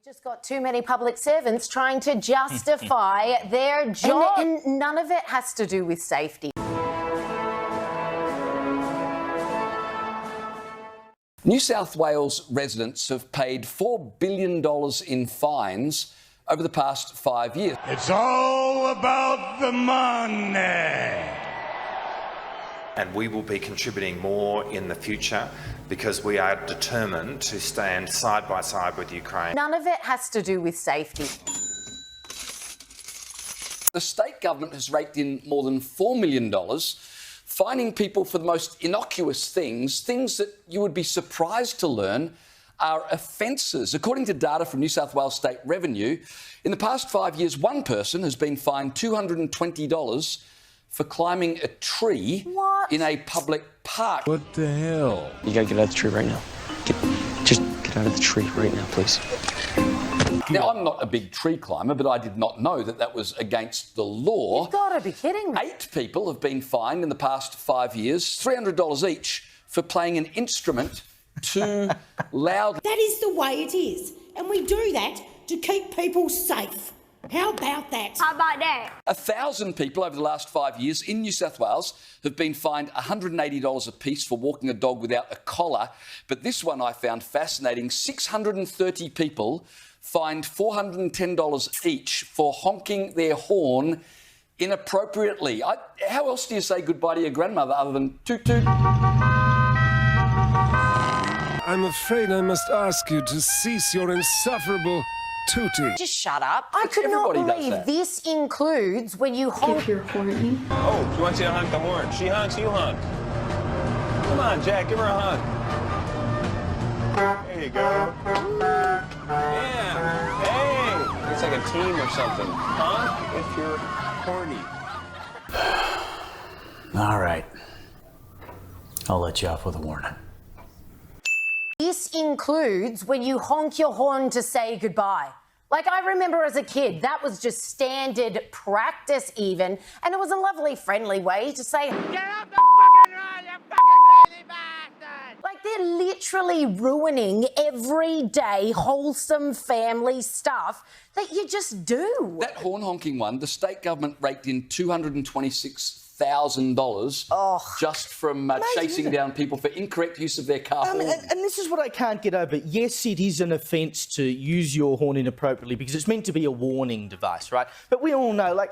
We've just got too many public servants trying to justify their job. And none of it has to do with safety. New South Wales residents have paid $4 billion in fines over the past 5 years. It's all about the money. And we will be contributing more in the future because we are determined to stand side by side with Ukraine. None of it has to do with safety. The state government has raked in more than $4 million, fining people for the most innocuous things that you would be surprised to learn are offences. According to data from New South Wales State Revenue, in the past 5 years, one person has been fined $220 for climbing a tree in a public park. What the hell? You gotta get out of the tree right now. Just get out of the tree right now, please. Now, I'm not a big tree climber, but I did not know that that was against the law. You've got to be kidding me. 8 people have been fined in the past 5 years, $300 each, for playing an instrument too loud. That is the way it is. And we do that to keep people safe. How about that? How about that? 1,000 people over the last 5 years in New South Wales have been fined $180 apiece for walking a dog without a collar. But this one I found fascinating. 630 people fined $410 each for honking their horn inappropriately. How else do you say goodbye to your grandmother other than toot toot? I'm afraid I must ask you to cease your insufferable tooting. Just shut up. I could not believe this includes when you honk your horn. Oh, she wants you to honk the horn. She honks, you honk. Come on, Jack, give her a hug. There you go. Yeah. Hey, it's like a team or something. Honk if you're horny. All right. I'll let you off with a warning. This includes when you honk your horn to say goodbye. Like, I remember as a kid, that was just standard practice even, and it was a lovely, friendly way to say, "Get off the fucking road, you fucking crazy bastard!" Like, they're literally ruining everyday, wholesome family stuff that you just do. That horn honking one, the state government raked in $226,000 just from chasing down people for incorrect use of their car horn. And this is what I can't get over. Yes, it is an offence to use your horn inappropriately because it's meant to be a warning device, right? But we all know, like,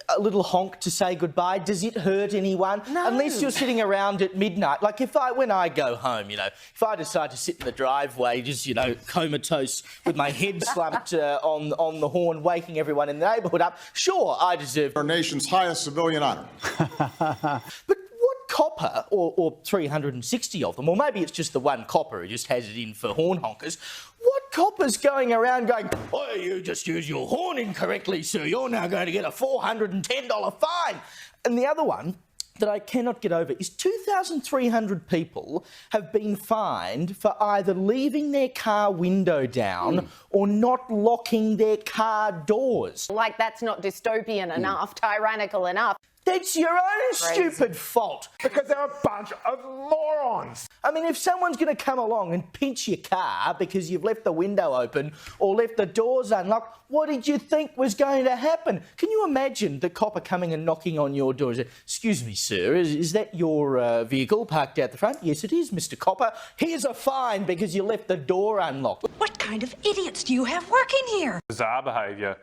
a little honk to say goodbye, does it hurt anyone? No. Unless you're sitting around at midnight. Like, when I go home, if I decide to sit in the driveway, just, comatose with my head slumped on the horn, waking everyone in the neighbourhood up, sure, I deserve our nation's highest civilian honour. But what copper, or 360 of them, or maybe it's just the one copper who just has it in for horn honkers, what copper's going around going, "Oh, you just used your horn incorrectly, sir, you're now going to get a $410 fine"? And the other one that I cannot get over is 2,300 people have been fined for either leaving their car window down or not locking their car doors. Like, that's not dystopian enough, tyrannical enough. That's your own stupid fault. Because they're a bunch of morons. I mean, if someone's going to come along and pinch your car because you've left the window open or left the doors unlocked, what did you think was going to happen? Can you imagine the copper coming and knocking on your door? "Excuse me, sir, is that your vehicle parked out the front?" "Yes, it is, Mr. Copper. Here's a fine because you left the door unlocked." What kind of idiots do you have working here? Bizarre behaviour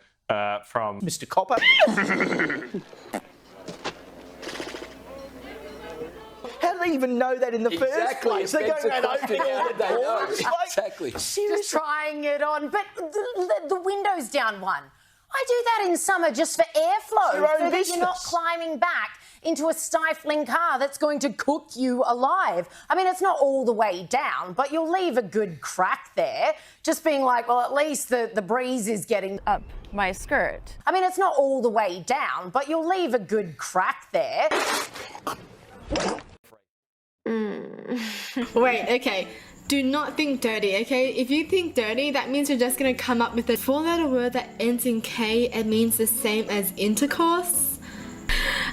from Mr. Copper. How do they even know that in the first place? They're going around opening all the doors. Exactly. Just trying it on. But the windows down one, I do that in summer just for airflow, your own so that business. you're not climbing back into a stifling car that's going to cook you alive. I mean, it's not all the way down, but you'll leave a good crack there, just being like, well, at least the breeze is getting Up my skirt. I mean, it's not all the way down, but you'll leave a good crack there. Wait, okay. Do not think dirty, okay? If you think dirty, that means you're just gonna come up with a 4-letter word that ends in K and means the same as intercourse.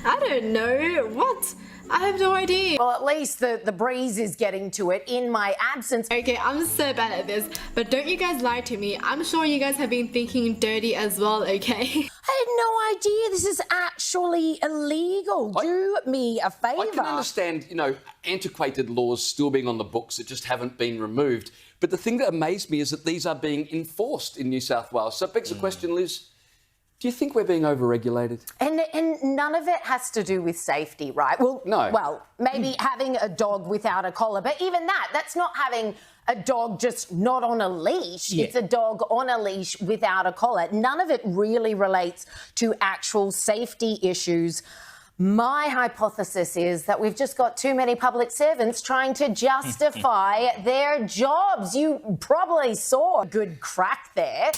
I don't know. What? I have no idea. Well, at least the breeze is getting to it in my absence. Okay, I'm so bad at this, but don't you guys lie to me. I'm sure you guys have been thinking dirty as well, okay? I had no idea this is actually illegal. Do me a favour. I can understand, antiquated laws still being on the books that just haven't been removed. But the thing that amazed me is that these are being enforced in New South Wales. So it begs the question, Liz, do you think we're being overregulated? And none of it has to do with safety, right? Well, no. Well, maybe having a dog without a collar, but even that's not having a dog just not on a leash. Yeah. It's a dog on a leash without a collar. None of it really relates to actual safety issues. My hypothesis is that we've just got too many public servants trying to justify their jobs. You probably saw a good crack there.